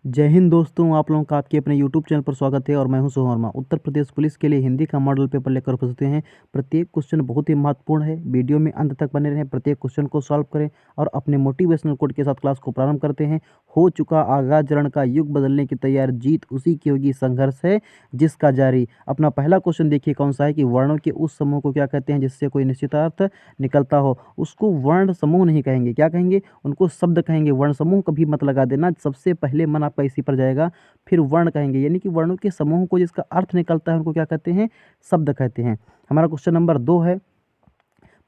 जय हिंद दोस्तों, आप लोगों का आपके अपने यूट्यूब चैनल पर स्वागत है और मैं हूं सोहम वर्मा। उत्तर प्रदेश पुलिस के लिए हिंदी का मॉडल पेपर लेकर उपस्थित हैं। प्रत्येक क्वेश्चन बहुत ही महत्वपूर्ण है। वीडियो में अंत तक बने रहें, प्रत्येक क्वेश्चन को सॉल्व करें और अपने मोटिवेशनल कोट के साथ क्लास को प्रारंभ करते हैं। हो चुका आगाज रण का, युग बदलने की तैयार, जीत उसी की होगी, संघर्ष है जिसका जारी। अपना पहला क्वेश्चन देखिए कौन सा है कि वर्णों के उस समूह को क्या कहते हैं जिससे कोई निश्चितार्थ निकलता हो। उसको वर्ण समूह नहीं कहेंगे, क्या कहेंगे? उनको शब्द कहेंगे। वर्ण समूह कभी मत लगा देना, सबसे पहले मन आपका इसी पर जाएगा। फिर वर्ण कहेंगे, यानी कि वर्णों के समूह को जिसका अर्थ निकलता है उनको क्या कहते हैं? शब्द कहते हैं। हमारा क्वेश्चन नंबर 2 है।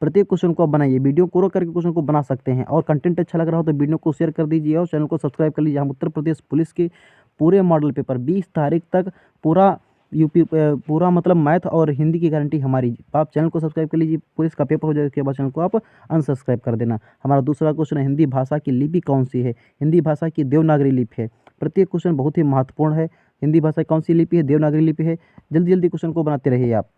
प्रत्येक क्वेश्चन को आप बनाइए, वीडियो को रोक करके क्वेश्चन को बना सकते हैं और कंटेंट अच्छा लग रहा हो तो वीडियो को शेयर कर दीजिए और चैनल को सब्सक्राइब कर लीजिए। हम उत्तर प्रदेश पुलिस के पूरे मॉडल पेपर 20 तारीख तक पूरा यूपी पूरा मतलब मैथ और हिंदी की गारंटी हमारी। आप चैनल को सब्सक्राइब कर लीजिए, पुलिस का पेपर हो जाए उसके बाद चैनल को आप अनसब्सक्राइब कर देना। हमारा दूसरा क्वेश्चन है, हिंदी भाषा की लिपि कौन सी है? हिंदी भाषा की देवनागरी लिपि है। प्रत्येक क्वेश्चन बहुत ही महत्वपूर्ण है। हिंदी भाषा कौन सी लिपि है? देवनागरी लिपि है। जल्दी जल्दी क्वेश्चन को बनाते रहिए आप।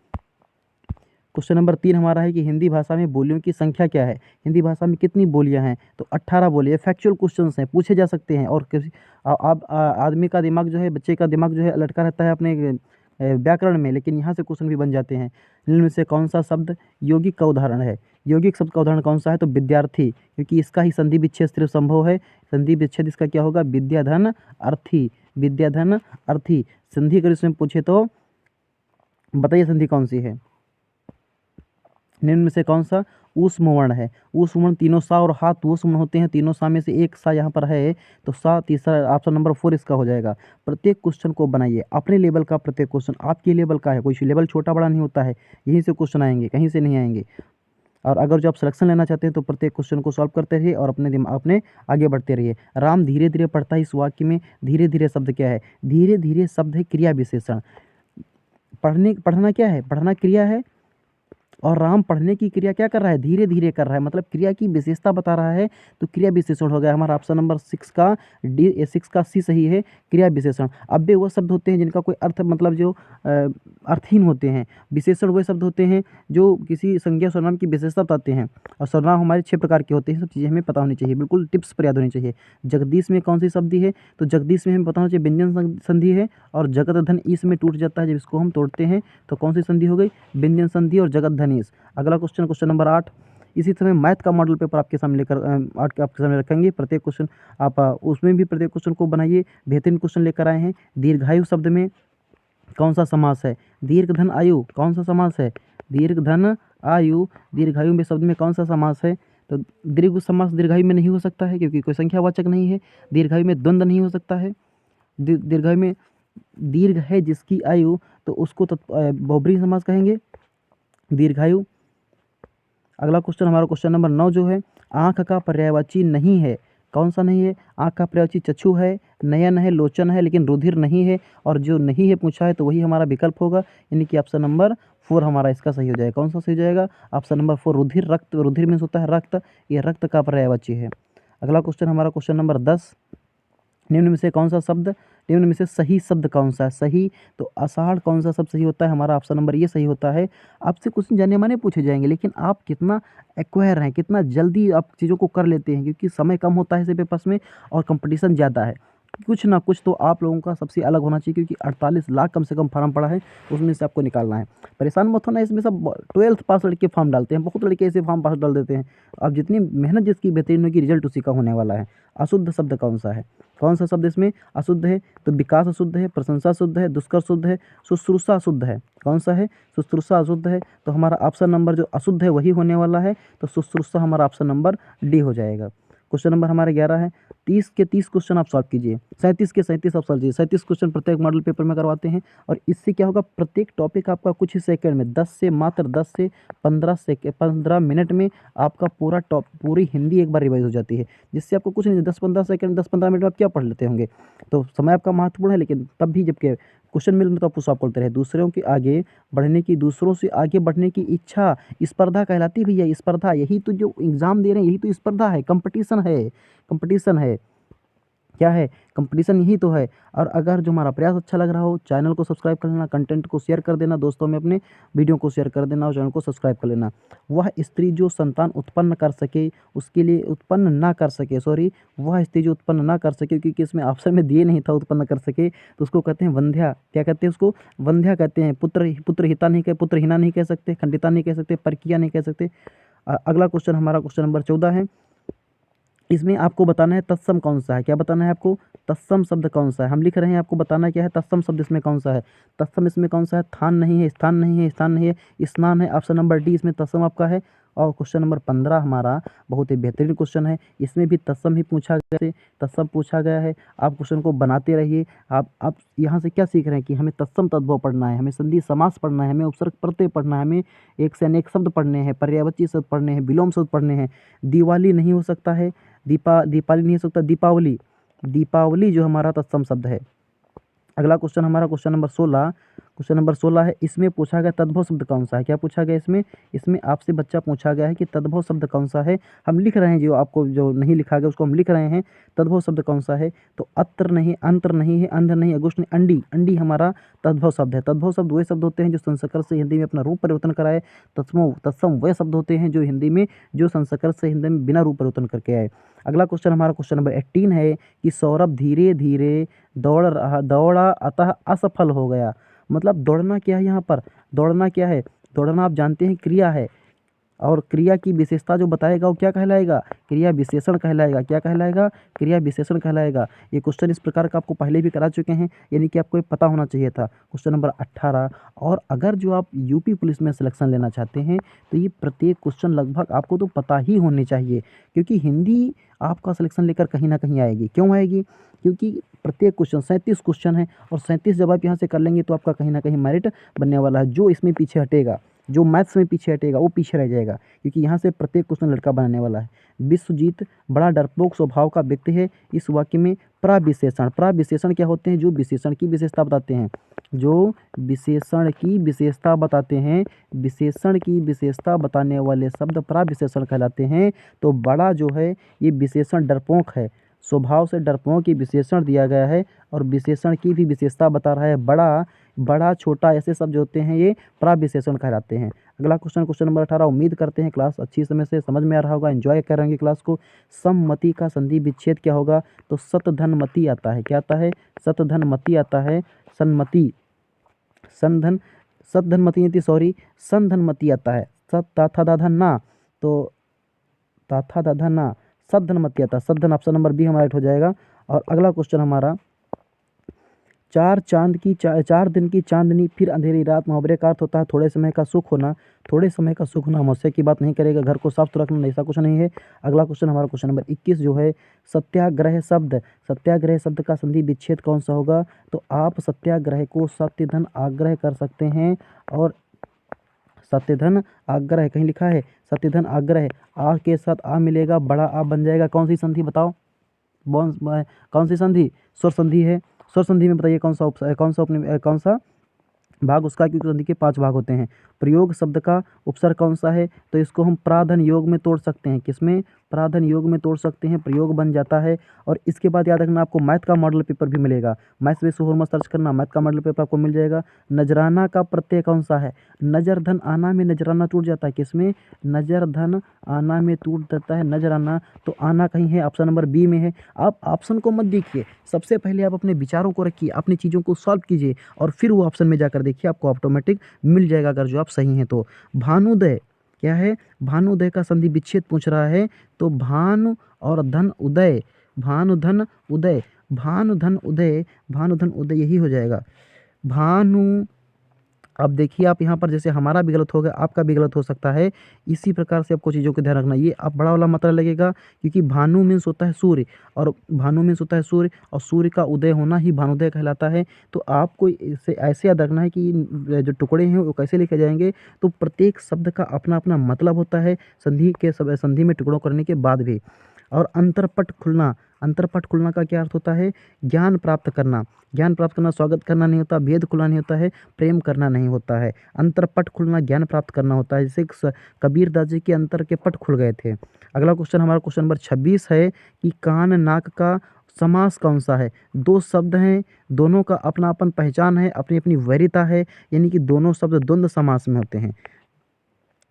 क्वेश्चन नंबर 3 हमारा है कि हिंदी भाषा में बोलियों की संख्या क्या है? हिंदी भाषा में कितनी बोलियां हैं? तो 18 बोलियां। फैक्चुअल क्वेश्चंस हैं, पूछे जा सकते हैं। और किसी आदमी का दिमाग जो है, बच्चे का दिमाग जो है लटका रहता है अपने व्याकरण में, लेकिन यहाँ से क्वेश्चन भी बन जाते हैं। निम्न में से कौन सा शब्द यौगिक का उदाहरण है? यौगिक शब्द का उदाहरण कौन सा है? तो विद्यार्थी, क्योंकि इसका ही संधि विच्छेद सिर्फ संभव है। संधि विच्छेद इसका क्या होगा? विद्याधन अर्थी। विद्याधन अर्थी संधि अगर इसमें पूछे तो बताइए संधि कौन सी है? निम्न में से कौन सा ऊष्म वर्ण है? ऊष्म वर्ण तीनों सा और हाथ ऊष्म वर्ण होते हैं। तीनों सा में से एक सा यहाँ पर है, तो सा तीसरा ऑप्शन नंबर 4 इसका हो जाएगा। प्रत्येक क्वेश्चन को बनाइए अपने लेवल का। प्रत्येक क्वेश्चन आपके लेवल का है, कोई लेवल छोटा बड़ा नहीं होता है। यहीं से क्वेश्चन आएंगे, कहीं से नहीं आएंगे। और अगर जो आप सिलेक्शन लेना चाहते हैं तो प्रत्येक क्वेश्चन को सॉल्व करते रहिए और अपने आगे बढ़ते रहिए। राम धीरे धीरे पढ़ता है, इस वाक्य में धीरे धीरे शब्द क्या है? धीरे धीरे शब्द है क्रिया विशेषण। पढ़ना क्या है? पढ़ना क्रिया है और राम पढ़ने की क्रिया क्या कर रहा है? धीरे धीरे कर रहा है, मतलब क्रिया की विशेषता बता रहा है, तो क्रिया विशेषण हो गया हमारा ऑप्शन नंबर 6 का सी सही है, क्रिया विशेषण। अब वे वो शब्द होते हैं जिनका कोई अर्थ मतलब जो अर्थहीन होते हैं। विशेषण वे शब्द होते हैं जो किसी संज्ञा सर्वनाम की विशेषता बताते हैं। और सर्वनाम हमारे 6 प्रकार के होते हैं। सब चीज़ें हमें पता होनी चाहिए, बिल्कुल टिप्स पर याद होनी चाहिए। जगदीश में कौन सी संधि है? तो जगदीश में हमें पता होना चाहिए व्यंजन संधि है। और जगत धन ईस में टूट जाता है जब इसको हम तोड़ते हैं, तो कौन सी संधि हो गई? व्यंजन संधि और जगत धन ईस। अगला क्वेश्चन, क्वेश्चन नंबर 8। इसी समय मैथ का मॉडल पेपर आपके सामने लेकर आपके सामने रखेंगे। प्रत्येक क्वेश्चन आप उसमें भी प्रत्येक क्वेश्चन को बनाइए। बेहतरीन क्वेश्चन लेकर आए हैं। दीर्घायु शब्द में कौन सा समास है? दीर्घ धन आयु कौन सा समास है? दीर्घ धन आयु, दीर्घायु में शब्द में कौन सा समास है? तो दीर्घ समास दीर्घायु में नहीं हो सकता है, क्योंकि कोई संख्यावाचक नहीं है। दीर्घायु में द्वंद्व नहीं हो सकता है। दीर्घायु में दीर्घ है जिसकी आयु, तो उसको बहुब्रीहि समास कहेंगे, दीर्घायु। अगला क्वेश्चन हमारा क्वेश्चन नंबर 9 जो है, आँख का पर्यायवाची नहीं है। कौन सा नहीं है? आँख का पर्यायवाची चक्षु है, नयन है, लोचन है, लेकिन रुधिर नहीं है। और जो नहीं है पूछा है तो वही हमारा विकल्प होगा, यानी कि ऑप्शन नंबर 4 हमारा इसका सही हो जाएगा। कौन सा सही हो जाएगा? ऑप्शन नंबर 4, रुधिर। रक्त, रुधिर में होता है रक्त, ये रक्त का पर्यायवाची है। अगला क्वेश्चन हमारा क्वेश्चन नंबर 10। निम्न में से कौन सा शब्द, निम्न में से सही शब्द कौन सा है? सही, तो आषाढ़ कौन सा शब्द सही होता है? हमारा ऑप्शन नंबर ये सही होता है। आपसे क्वेश्चन जाने माने पूछे जाएंगे, लेकिन आप कितना एक्वायर हैं, कितना जल्दी आप चीज़ों को कर लेते हैं, क्योंकि समय कम होता है इस पेपर्स में और कंपटीशन ज़्यादा है। कुछ ना कुछ तो आप लोगों का सबसे अलग होना चाहिए, क्योंकि 48 लाख कम से कम फार्म पड़ा है, उसमें से आपको निकालना है। परेशान मत होना, इसमें सब 12th पास लड़के फॉर्म डालते हैं, बहुत लड़के ऐसे फॉर्म पास डाल देते हैं। अब जितनी मेहनत जिसकी बेहतरीन होगी, रिजल्ट उसी का होने वाला है। अशुद्ध शब्द कौन सा है? कौन सा शब्द इसमें अशुद्ध है? तो विकास अशुद्ध है, प्रशंसा अशुद्ध है, दुष्कर शुद्ध है, शुश्रूषा अशुद्ध है। कौन सा है? शुश्रूषा अशुद्ध है, तो हमारा ऑप्शन नंबर जो अशुद्ध है वही होने वाला है, तो शुश्रूषा हमारा ऑप्शन नंबर डी हो जाएगा। क्वेश्चन नंबर हमारे 11 है। 30 के 30 क्वेश्चन आप सॉल्व कीजिए, 37 के 37 आप सॉल्व कीजिए। 37 क्वेश्चन प्रत्येक मॉडल पेपर में करवाते हैं, और इससे क्या होगा, प्रत्येक टॉपिक आपका कुछ ही सेकंड में, 10 से मात्र 10 से 15 मिनट में आपका पूरी हिंदी एक बार रिवाइज हो जाती है, जिससे आपको कुछ नहीं, 10-15 सेकंड, 10-15 मिनट में आप क्या पढ़ लेते होंगे। तो समय आपका महत्वपूर्ण है, लेकिन तब भी जबकि क्वेश्चन मिल रहे तो आप सॉल्व करते रहे। दूसरों से आगे बढ़ने की इच्छा स्पर्धा कहलाती भैया, स्पर्धा। यही तो जो एग्जाम दे रहे हैं, यही तो स्पर्धा है, कंपटीशन है, कंपटीशन है। क्या है, कंपटीशन यही तो है। और अगर जो हमारा प्रयास अच्छा लग रहा हो, चैनल को सब्सक्राइब कर लेना, कंटेंट को शेयर कर देना दोस्तों में अपने, वीडियो को शेयर कर देना और चैनल को सब्सक्राइब कर लेना। वह स्त्री जो संतान उत्पन्न कर सके, उसके लिए उत्पन्न ना कर सके, सॉरी, वह स्त्री जो उत्पन्न ना कर सके, क्योंकि इसमें ऑप्शन में दिए नहीं था उत्पन्न कर सके, तो उसको कहते हैं वंध्या। क्या कहते हैं उसको? वंध्या कहते हैं। पुत्रहिता नहीं कह, पुत्रहीना नहीं कह सकते, खंडिता नहीं कह सकते, परकीया नहीं कह सकते। अगला क्वेश्चन हमारा क्वेश्चन नंबर 14 है। इसमें आपको बताना है तत्सम कौन सा है। क्या बताना है आपको? तत्सम शब्द कौन सा है। हम लिख रहे हैं, आपको बताना क्या है तत्सम शब्द इसमें कौन सा है। तत्सम इसमें कौन सा है? थान नहीं है, स्थान नहीं है, स्थान नहीं है, स्नान है। ऑप्शन नंबर डी इसमें तत्सम आपका है। और क्वेश्चन नंबर 15 हमारा बहुत ही बेहतरीन क्वेश्चन है। इसमें भी तत्सम ही पूछा गया है, तत्सम पूछा गया है। आप क्वेश्चन को बनाते रहिए। आप यहाँ से क्या सीख रहे हैं कि हमें तत्सम तद्भव पढ़ना है, हमें संधि समास पढ़ना है, हमें उपसर्ग प्रत्यय पढ़ना है, हमें एक से अनेक शब्द पढ़ने हैं, पर्यायवाची शब्द पढ़ने हैं, विलोम शब्द पढ़ने हैं। दिवाली नहीं हो सकता है, दीपावली नहीं हो सकता, दीपावली। दीपावली जो हमारा तत्सम शब्द है। अगला क्वेश्चन हमारा क्वेश्चन नंबर 16। क्वेश्चन नंबर 16 है। इसमें पूछा गया तद्भव शब्द कौन सा है। क्या पूछा गया इसमें आपसे बच्चा पूछा गया है कि तद्भव शब्द कौन सा है। हम लिख रहे हैं, जो आपको जो नहीं लिखा गया उसको हम लिख रहे हैं। तद्भव शब्द कौन सा है? तो अत्र नहीं, अंतर नहीं है, अंध नहीं, अगुष्ट नहीं, अंडी। अंडी हमारा तद्भव शब्द है। तद्भव शब्द वे शब्द होते हैं जो संस्कृत से हिंदी में अपना रूप परिवर्तन कराए। तत्सम वे शब्द होते हैं जो हिंदी में, जो संस्कृत से हिंदी में बिना रूप परिवर्तन करके आए। अगला क्वेश्चन हमारा क्वेश्चन नंबर 18 है कि सौरभ धीरे धीरे दौड़ा अतः असफल हो गया। मतलब दौड़ना क्या है यहाँ पर? दौड़ना क्या है? दौड़ना आप जानते हैं क्रिया है, और क्रिया की विशेषता जो बताएगा वो क्या कहलाएगा? क्रिया विशेषण कहलाएगा। क्या कहलाएगा? क्रिया विशेषण कहलाएगा। ये क्वेश्चन इस प्रकार का आपको पहले भी करा चुके हैं, यानी कि आपको ये पता होना चाहिए था। Question number 18। और अगर जो आप यूपी पुलिस में सिलेक्शन लेना चाहते हैं तो ये प्रत्येक क्वेश्चन लगभग आपको तो पता ही होने चाहिए, क्योंकि हिंदी आपका सिलेक्शन लेकर कहीं ना कहीं आएगी। क्यों आएगी? क्योंकि प्रत्येक क्वेश्चन 37 क्वेश्चन है, और 37 जब आप यहाँ से कर लेंगे तो आपका कहीं ना कहीं मेरिट बनने वाला है। जो इसमें पीछे हटेगा, जो मैथ्स में पीछे हटेगा, वो पीछे रह जाएगा, क्योंकि यहाँ से प्रत्येक क्वेश्चन लड़का बनाने वाला है। विश्वजीत बड़ा डरपोक स्वभाव का व्यक्ति है। इस वाक्य में प्रविशेषण, प्रविशेषण क्या होते हैं? जो विशेषण की विशेषता बताते हैं, जो विशेषण की विशेषता बताते हैं, विशेषण की विशेषता बताने वाले शब्द प्रविशेषण कहलाते हैं। तो बड़ा जो है ये विशेषण डरपोक है, स्वभाव से डरपोक की विशेषण दिया गया है, और विशेषण की भी विशेषता बता रहा है। बड़ा, छोटा, ऐसे शब्द जो होते हैं ये प्रविशेषण कहलाते हैं। अगला क्वेश्चन क्वेश्चन नंबर 18। उम्मीद करते हैं क्लास अच्छी समय से समझ में आ रहा होगा, एंजॉय कर रहे होंगे क्लास को। सम्मति का संधि विच्छेद क्या होगा? तो सतधनमति आता है। क्या आता है? सतधनमति आता है। सन्मति, सनधन, सतधनमति नहीं थी, सॉरी, सनधनमति आता है। सत था दाधा ना, तो था दाधा ना, सतधनमति आता है। सतधन ऑप्शन नंबर बी हमारा राइट हो जाएगा। और अगला क्वेश्चन हमारा, 4 दिन की चांदनी फिर अंधेरी रात, मुहावरे का अर्थ होता है थोड़े समय का सुख होना। थोड़े समय का सुख होना अमावस्या की बात नहीं करेगा, घर को साफ सुथरा रखना, ऐसा कुछ नहीं है। अगला क्वेश्चन हमारा क्वेश्चन नंबर 21 जो है, सत्याग्रह शब्द का संधि विच्छेद कौन सा होगा? तो आप सत्याग्रह को सत्य धन आग्रह कर सकते हैं, और सत्य धन आग्रह कहीं लिखा है, सत्य धन आग्रह, आ के साथ आ मिलेगा, बड़ा आ बन जाएगा। कौन सी संधि बताओ? कौन सी संधि? स्वर संधि है। स्वर संधि में बताइए कौन सा भाग उसका, क्योंकि संधि के 5 भाग होते हैं। प्रयोग शब्द का उपसर्ग कौन सा है? तो इसको हम प्राधन योग में तोड़ सकते हैं। किसमें? प्राधन योग में तोड़ सकते हैं, प्रयोग बन जाता है। और इसके बाद याद रखना, आपको मैथ का मॉडल पेपर भी मिलेगा। मैथ्स में सोहर में सर्च करना, मैथ का मॉडल पेपर आपको मिल जाएगा। नजराना का प्रत्यय कौन सा है? नजर धन आना में नजराना टूट जाता है। किसमें? नजर धन आना में टूट जाता है नजराना। तो आना कहीं है, ऑप्शन नंबर बी में है। आप ऑप्शन को मत देखिए, सबसे पहले आप अपने विचारों को रखिए, अपनी चीज़ों को सॉल्व कीजिए, और फिर वो ऑप्शन में जाकर देखिए, आपको ऑटोमेटिक मिल जाएगा अगर जो आप सही हैं तो। भानुदय क्या है? भानुदय का संधि विच्छेद पूछ रहा है। तो भानु और धन उदय, भानु धन उदय, भानु धन उदय, भानु धन उदय यही हो जाएगा। भानु, अब देखिए आप यहाँ पर जैसे हमारा भी गलत हो गया, आपका भी गलत हो सकता है। इसी प्रकार से आपको चीज़ों का ध्यान रखना। ये आप बड़ा वाला मात्रा लगेगा, क्योंकि भानु मीन्स होता है सूर्य, और भानु मीन्स होता है सूर्य, और सूर्य का उदय होना ही भानुदय कहलाता है। तो आपको इसे ऐसे याद रखना है कि जो टुकड़े हैं वो कैसे लिखे जाएंगे। तो प्रत्येक शब्द का अपना अपना मतलब होता है, संधि में टुकड़ों करने के बाद भी। और अंतरपट खुलना, अंतरपट खुलना का क्या अर्थ होता है? ज्ञान प्राप्त करना। ज्ञान प्राप्त करना स्वागत करना नहीं होता, भेद खुलना नहीं होता है, प्रेम करना नहीं होता है। अंतरपट खुलना ज्ञान प्राप्त करना होता है, जैसे कबीर दास जी के अंतर के पट खुल गए थे। अगला क्वेश्चन हमारा क्वेश्चन नंबर 26 है कि कान नाक का समास कौन सा है? दो शब्द हैं, दोनों का अपना-अपन पहचान है, अपनी-अपनी वरीयता है, यानी कि दोनों शब्द द्वंद्व समास में होते हैं।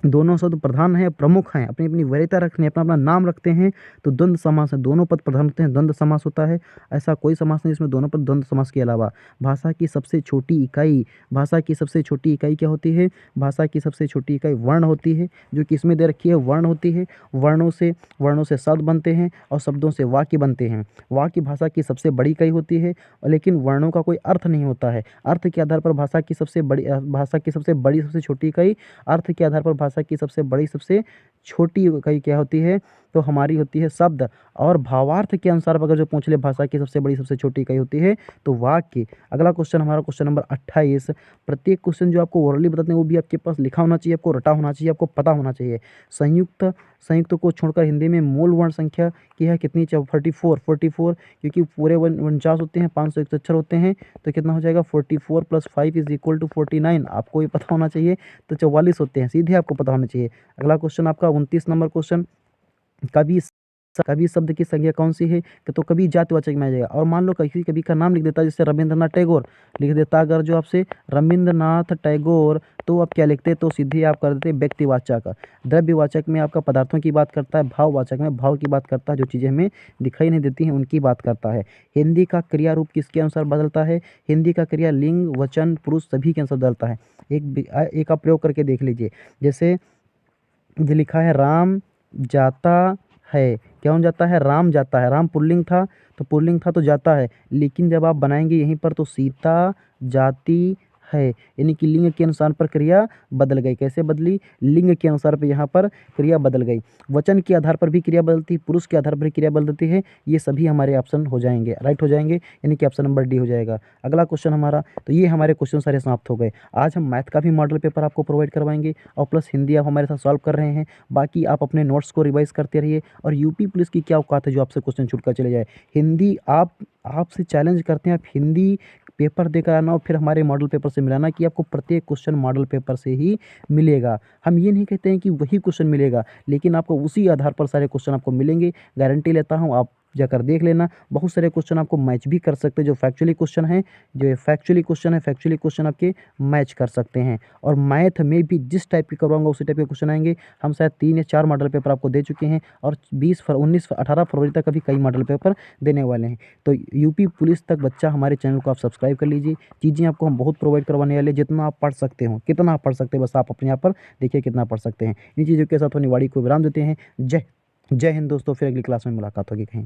दोनों शब्द प्रधान हैं, प्रमुख हैं, अपनी-अपनी वरीयता रखते हैं, अपना-अपना नाम रखते हैं, तो द्वंद्व समास है। दोनों पद प्रधान होते हैं, द्वंद्व समास होता है। ऐसा कोई समास नहीं जिसमें दोनों पद द्वंद्व समास के अलावा। भाषा की सबसे छोटी इकाई क्या होती है? भाषा की सबसे छोटी इकाई वर्ण होती है, जो कि इसमें दे रखी है वर्ण होती है। वर्णों से शब्द बनते हैं और शब्दों से वाक्य बनते हैं। वाक्य भाषा की सबसे बड़ी इकाई होती है, लेकिन वर्णों का कोई अर्थ नहीं होता है। अर्थ के आधार पर भाषा की सबसे बड़ी सबसे छोटी इकाई, अर्थ के आधार पर भाषा की सबसे बड़ी सबसे छोटी इकाई क्या होती है? तो हमारी होती है शब्द। और भावार्थ के अनुसार अगर जो पूछ ले भाषा की सबसे बड़ी सबसे छोटी इकाई होती है तो वाक्य। अगला क्वेश्चन हमारा क्वेश्चन नंबर 28। प्रत्येक क्वेश्चन जो आपको ओरली बताते हैं वो भी आपके पास लिखा होना चाहिए, आपको रटा होना चाहिए, आपको पता होना चाहिए। संयुक्त को छोड़कर हिंदी में मूल वर्ण संख्या की है कितनी? 44 क्योंकि पूरे 49 होते हैं, 501 अक्षर होते हैं, तो कितना हो जाएगा? 44 + 5 = 49। आपको ये पता होना चाहिए। तो 44 होते हैं, सीधे आपको पता होना चाहिए। अगला क्वेश्चन आपका 29 नंबर क्वेश्चन, कवि शब्द की संज्ञा कौन सी है? तो कवि जातिवाचक में आ जाएगा। और मान लो किसी कवि का नाम लिख देता है, जैसे रविंद्रनाथ टैगोर लिख देता, अगर जो आपसे रविंद्रनाथ टैगोर, तो आप क्या लिखते? तो सीधे आप कर देते व्यक्तिवाचक। द्रव्यवाचक में आपका पदार्थों की बात करता है, भाववाचक में भाव की बात करता है, जो चीज़ें हमें दिखाई नहीं देती हैं उनकी बात करता है। हिंदी का क्रिया रूप किसके अनुसार बदलता है? हिंदी का क्रिया लिंग, वचन, पुरुष सभी के अनुसार बदलता है। एक आप प्रयोग करके देख लीजिए। जैसे जो लिखा है राम जाता है, कौन जाता है? राम जाता है। राम पुल्लिंग था तो जाता है, लेकिन जब आप बनाएंगे यहीं पर तो सीता जाती है, यानी कि लिंग के अनुसार पर क्रिया बदल गई। कैसे बदली? लिंग के अनुसार पर यहाँ पर क्रिया बदल गई। वचन के आधार पर भी क्रिया बदलती है, पुरुष के आधार पर भी क्रिया बदलती है। ये सभी हमारे ऑप्शन हो जाएंगे, राइट हो जाएंगे, यानी कि ऑप्शन नंबर डी हो जाएगा। अगला क्वेश्चन हमारा, तो ये हमारे क्वेश्चन सारे समाप्त हो गए। आज हम मैथ का भी मॉडल पेपर आपको प्रोवाइड करवाएंगे और प्लस हिंदी आप हमारे साथ सॉल्व कर रहे हैं। बाकी आप अपने नोट्स को रिवाइज करते रहिए। और यूपी पुलिस की क्या औकात है जो आपसे क्वेश्चन छूट कर चले जाए। हिंदी आपसे चैलेंज करते हैं, आप हिंदी पेपर देकर आना और फिर हमारे मॉडल पेपर से मिलाना कि आपको प्रत्येक क्वेश्चन मॉडल पेपर से ही मिलेगा। हम ये नहीं कहते हैं कि वही क्वेश्चन मिलेगा, लेकिन आपको उसी आधार पर सारे क्वेश्चन आपको मिलेंगे, गारंटी लेता हूँ। आप जाकर देख लेना, बहुत सारे क्वेश्चन आपको मैच भी कर सकते हैं। जो फैक्चुअली क्वेश्चन आपके मैच कर सकते हैं। और मैथ में भी जिस टाइप के करवाऊंगा उसी टाइप के क्वेश्चन आएंगे। हम शायद 3 या 4 मॉडल पेपर आपको दे चुके हैं और 18 फरवरी तक अभी कई मॉडल पेपर देने वाले हैं। तो यूपी पुलिस तक बच्चा हमारे चैनल को आप सब्सक्राइब कर लीजिए। चीज़ें आपको हम बहुत प्रोवाइड करवाने वाले, जितना आप पढ़ सकते हो, कितना आप पढ़ सकते हैं, बस आप अपने आप पर देखिए कितना पढ़ सकते हैं। इन चीज़ों के साथ अपनी वाणी को विराम देते हैं। जय हिंद दोस्तों, फिर अगली क्लास में मुलाकात होगी कहीं।